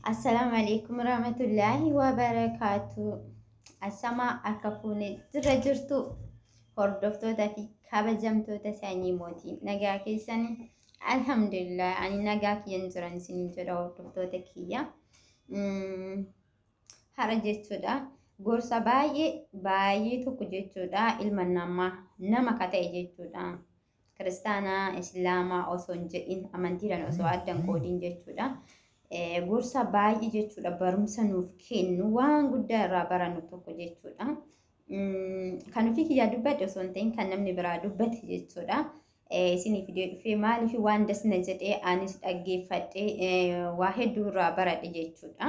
السلام عليكم ورحمة الله وبركاته. السماء أكفوني ترجرتو هردفتو تفي كابجمتو تساني موتي نجاكي سني الحمد لله يعني نجاكي ينزرن سنين جدا هردفتو تكيا harajjechu da gorsa baay'ee tokko jechuudha ilma nama ka ta'e jechuudha kiristaana islaamaa osoo hin jedhin amantiidhaan osoo addan qoodiin jechuudha gorsa baay'ee jechuudha barumsa nuuf kennu waan guddaa irraa barannu tokko jechuudha kan ofii kiyyaa dubbadhe osoo hin ta'in kan namni biraa dubbate jechuudha isiniif dhufee maaliif waan dasna jedhee anis dhaggeeffadhe waa hedduu irraa baradhe jechuudha.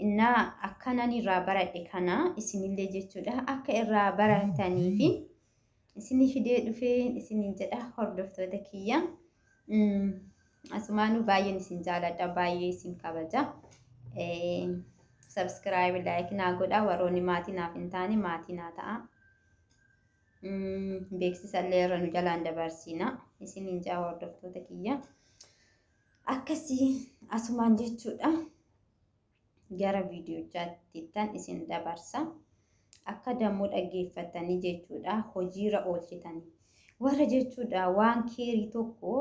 Inna akkanan irraa baradhe kana isinillee jechuudha akka irraa baratanii fi isinii fidee dhufee isiniin jedha hordoftoota kiyya asumaanuu baay'een isin jaaladha baay'ee isin kabaja subscribe like naa godha warroonni maatii naaf hin taane maatii naa ta'a beeksisallee irra nu jalaan dabarsiina isiniin jaa hordoftoota kiyya akkasii asumaan jechuudha. Gara video chattitan isin dabarsa akka dammoo dhaggeeffatanii jechuudha hojiirra oolchitanii warra jechuudha waan keerii tokko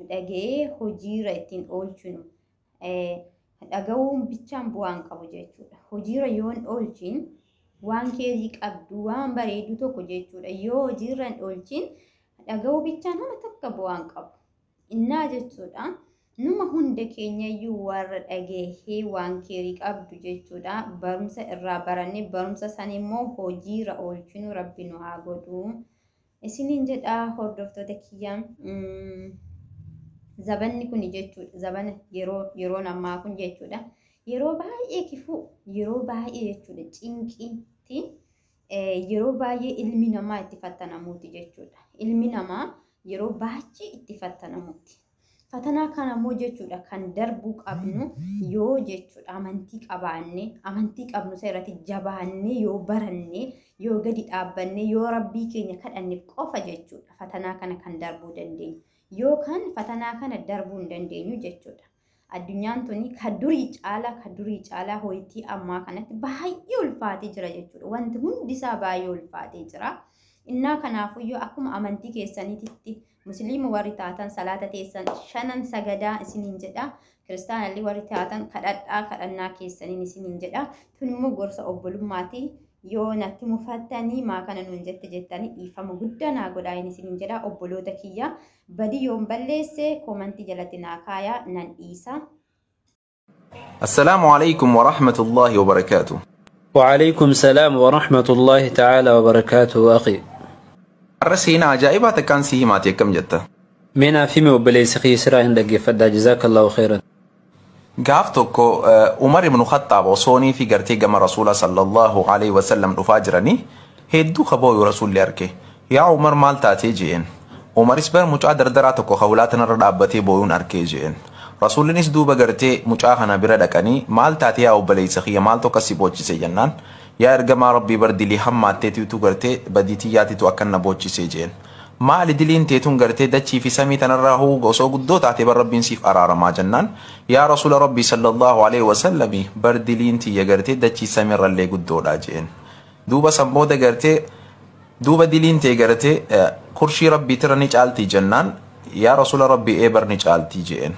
dhagee hojiirra ittiin oolchinu dhaga'uun bichaan bu'aan qabu jechuudha hojiirra yoon oolchin waan keerii qabdu waan bareedu tokko jechuudha yoo hojiirra hin oolchin dhaga'uu bichaan nama takka bu'aan qabu innaa jechuudha. Numa hunda keenyayyuu warra dhagahee waan keerii qabdu jechuudha barumsa irraa baranne barumsa san immoo hojiirra oolchinu rabbi nu haa godhu isiniin jedha hordoftoota kiyya zabanni kun jechuudha zabana yeroon ammaa kun jechuudha yeroo baay'ee kifu yeroo baay'ee jechuudha cinqiitti yeroo baay'ee ilmi namaa itti fattanamuuti jechuudha ilmi namaa yeroo baay'ee itti fattanamuuti. Fatanaa kana immoo jechuudha kan darbuu qabnu yoo jechuudha amantii qabnu seerratti jabaannee yoo baranne yoo gadi dhaabbanne yoo rabbii keenya kadhanne qofa jechuudha fatanaa kana kan darbuu dandeenyu yookaan fatanaa kana darbuu hin dandeenyu jechuudha addunyaan tuni ka durii caalaa ho'itii ammaa kanatti baay'ee ulfaatee jira jechuudha wanti hundi isaa baay'ee ulfaatee jira innaa kanaafuyyuu akkuma amantii keessaniitti Muslimu warri taatan salaata teessan shanan sagadaa isiniin jedha kiristaanallee warri taatan kadhannaa keessaniin isiniin jedha tunimmoo gorsa obbolummaati yoo natti mufattanii maa kana nuun jettanii dhiifama guddaa naa godhaa isiniin jedha obboloota kiyya badii yoon balleesse koomantii jalatti naa kaayaa nan dhiisa. Assalaamu alaykum wa rahmatullahi wa barakaatuh. Wa alaykum salaam wa rahmatullahi ta'ala wa barakaatuh akhi. Arrasiina ajaa'ibaa takkaan si himaati akkam jetta. Meenaa fi obboleessi keessaa hin dhaggeeffadhaa jazaakallahu khairan. Gaaf tokko Umar ibn Khattaab osoonii fi gartee gama Rasuula sallallahu alaihi wasallam dhufaa jiranii hedduu kabooyu Rasuulli arge. Yaa Umar maal taatee jeen. Umaris bara mucaa dardaraa tokko hawlaa tanarra dhaabbatee booyuun arkee jeen. Rasuullinis duuba gartee mucaa kana bira dhaqanii maal taatee yaa obboleessa kiyya maal tokko si boochise jennaan. Yaa ergamaa rabbii bar dilii hammaatteetu gartee badiitii yaatitu akka na boochisee jeen. Maali diliin teetun gartee dachii fi samii tanarraa huu osoo guddoo taate bar rabbiin siif araaramaa jennaan. Yaa rasuula rabbii sallallahu alaihi wasallami bar diliin tiyya gartee dachii samiirrallee guddoodha jeen. Duuba sanbooda gartee duuba diliin tee gartee kurshii rabbii tira ni caaltii jennaan. Yaa rasuula rabbii bar ni caaltii jeen.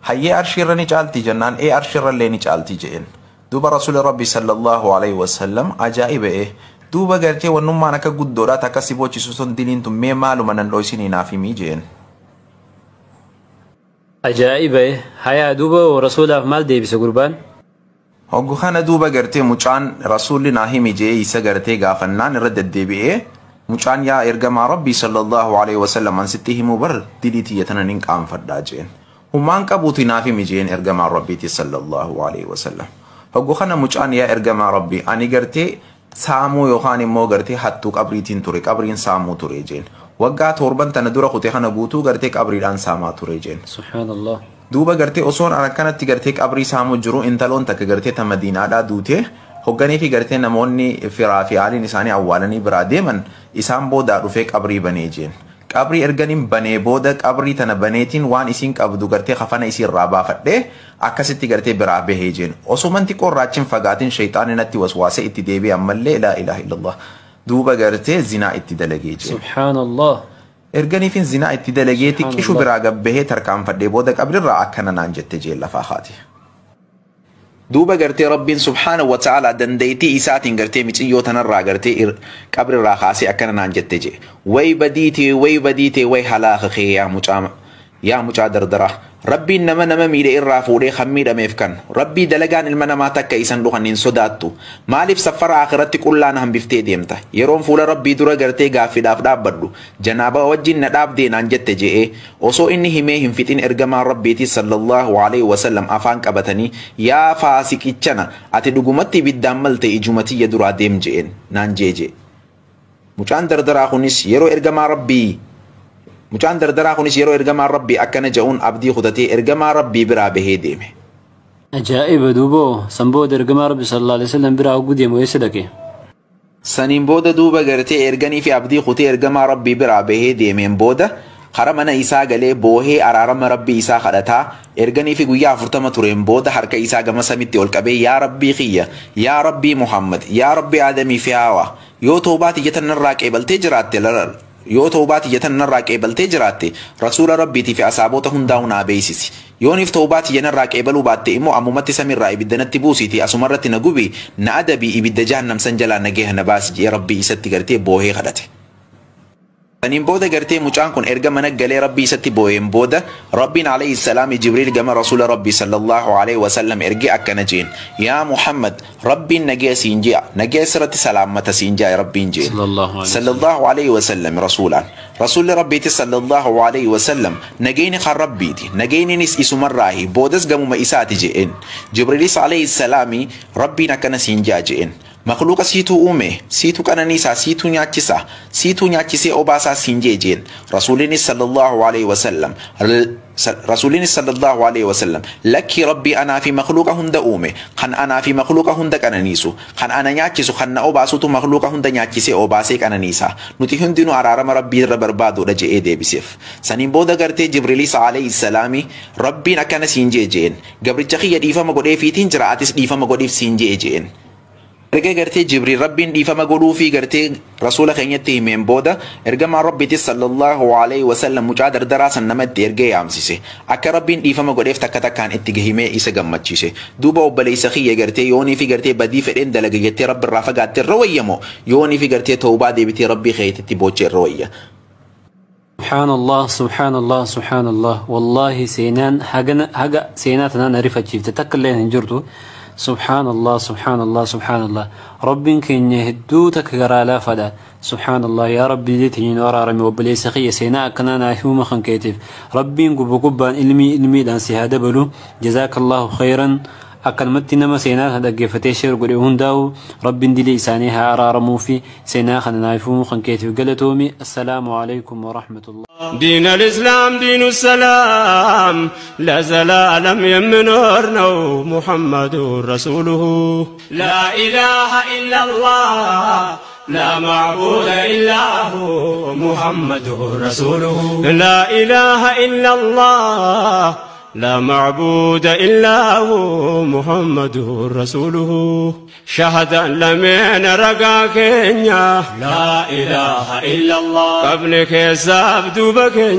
Hayyee arshiirra ni caaltii jennaan arshiirrallee ni caaltii jeen. Duuba rasuula rabbii sallallahu alaihi wasallam ajaa'iba duuba gartee wannummaan akka guddoodhaa takka si boochisu sun diliin tun mee maaluma nan dho'isinii naaf himii jeen. Ajaa'iba hayaa duuba rasuulaaf maal deebise gurbaan? Hoggu kana duuba gartee mucaan rasuulli naa himi jee isa gartee gaafannaan irra deddeebi'ee mucaan yaa ergamaa rabbii sallallahu alaihi wasallam ansitti himuu bar dilii tiyya tanan hin qaanfadhaa jeen. Hummaan qabuuti naaf himi jeen ergamaa rabbiiti sallallahu alaihi wasallam. Hoggu kana mucaan yaa ergamaa rabbii ani gartee saamuu yookaan immoo gartee hattuu qabriitiin ture qabriin saamuu ture jeen. Waggaa torban tana dura kutee kana guutuu gartee qabriidhaan saamaa ture jeen. Subhaanallah. Duuba gartee osoon akkanatti gartee qabrii saamuu jiru intaloon takka gartee ta Madiinaadhaa duute hogganii fi gartee namoonni firaa fi haaliin isaanii awwaalanii biraa deeman isaan boodaa dhufee qabrii banee jeen. qabrii erganiin banee booda qabrii tana baneetiin waan isiin qabdu gartee kafana isii irraa baafadhee akkasitti gartee biraa bahee jeen osumanti qorraachiin fagaatiin shayxaanii natti waswaasee itti deebi'e ammallee laa ilaaha illallah duuba gartee zinaa itti dalagee jeen subhaanallah erganiifin zinaa itti dalagee xiqqishu biraa gabbahee tarkaanfadhee booda qabrirraa akkana naan jette jeen lafaa haati duuba gartee rabbiin subhaanahu wa ta'ala dandeettii isaatiin gartee miciyyoo tanarraa gartee qabrirraa kaasee akkana naan jette jee way badiite way halaaqa kee yaa mucaa dardaraa rabbiin nama miidhe irraa fuudhee kan miidhameef kan rabbii dalagaan ilma namaa takka isan dhukan hin sodaattu maaliif safara akhiratti qullaan hambiftee deemta yeroon fuula rabbii dura gartee gaaffiidhaaf dhaabbadhu janaaba wajjin na dhaabdee naan jette je'ee osoo inni himee hin fixin ergamaan rabbiitii sallallahu alaihi wasallam afaan qabatanii yaa faasiqichana ati dhugumatti ibiddaan malte ijumatiyya duraa deem je'een naan jeeje mucaan dardaraa kunis yeroo ergamaa rabbii akkana ja'uun abdii kutatee ergamaa rabbii biraa bahee deeme. ajaa'iba duuboo sanbooda ergamaa rabbi sallallahu alaihi wasallam biraa ugu deemu eessa dhaqe? saniin booda duuba gartee erganii fi abdii kutee ergamaa rabbii biraa bahee deemeen booda kara mana isaa galee boohee araarama rabbii isaa kadhataa erganii fi guyyaa 40 tureen booda harka isaa gama samitti ol qabee yaa rabbii kiyya yaa rabbii muhammad yaa rabbii aadamii fi haawaa yoo toobaati jetanarraa qeebaltee jiraatte yoo toobaati jetanarraa qeebaltee jiraatte rasuula rabbiitii fi asaabota hundaa'u naa beeksisi yooniif toobaati jetanarraa qeebaluu baatte immoo ammumatti samiirraa ibidda natti buusiiti asumarratti na gubi na adabii ibidda jahannam san jalaa nagee na baasi jee rabbii isatti gartee boohee kadhate. saniin booda gartee mucaan kun erga mana galee rabbii isatti booheen booda rabbiin alayhi salaam jibriil gama rasuula rabbii sallallahu alaihi wasallam erge akkana jeen yaa muhammad rabbiin nagee siin ji'a nagee sirratti salaammata siin ji'a rabbiin jeen sallallahu alaihi wasallam rasuulli rabbiiti sallallahu alaihi wasallam nageeni kan rabbiiti nageeninis isumarraahi boodas gamuma isaati jeen jibriilis alayhi salaami rabbiin akkana siin ji'a jeen makluuqa siituu uume siituu qananiisaa siituu nyaachisee obaasaa siin jeen rasuulinis sallallahu alaihi wasallam lakki rabbii anaa fi makluuqa hunda uume kan anaa fi makluuqa hunda qananiisu kan ana nyaachisu kan na obaasutu makluuqa hunda nyaachisee obaasee qananiisaa nuti hundinuu araarama rabbii irra barbaaduudha je'ee deebiseef saniin booda gartee jibriilis alayhi salaami rabbiin akkana siin jeen gabricha kiyya dhiifama godheefiitiin jira atis dhiifama godhiif siin jeen erga gartee jibriil rabbiin dhiifama godhuu fi gartee rasuula keenyatti himeen booda ergamaan rabbiitis sallallahu alaihi wasallam mucaa dardaraa san namatti ergee yaamsise akka rabbiin dhiifama godheef takka takkaan itti gahimee isa gammachiise duuba obboleessa kiyya gartee yoonii fi gartee badii fedheen dalaga jettee rabbi irraa fagaatte irra wayyamoo yoonii fi gartee tawbaa deebitee rabbii keetitti boochee irra wayya. subhaanallah wallahi seenaan haga seenaa tanaan arifachiifte takka illee hin jirtu. سبحان الله ربين كن يهدو تكرا فدا سبحان الله يا ربي ديتني نورا رمي وبلي سخيه سينا كنا ناهوم خن كيتف ربين قبان علمي دان سهاده بلو جزاك الله خيرا أكل متنا ما سينا هذا جفتي شر قولي هنداو رب دي لسانها أرارمو في سينا خن نايفوم خن كيتف قلتومي السلام عليكم ورحمة الله. دين الإسلام دين السلام لا زلالم يمنورنا محمد رسوله لا إله إلا الله لا معبود إلا هو محمد رسوله لا إله إلا الله لا معبود إلا هو محمد رسوله شهد لمن رقاكينيا لا إله إلا الله قبلك يا سابدو بكين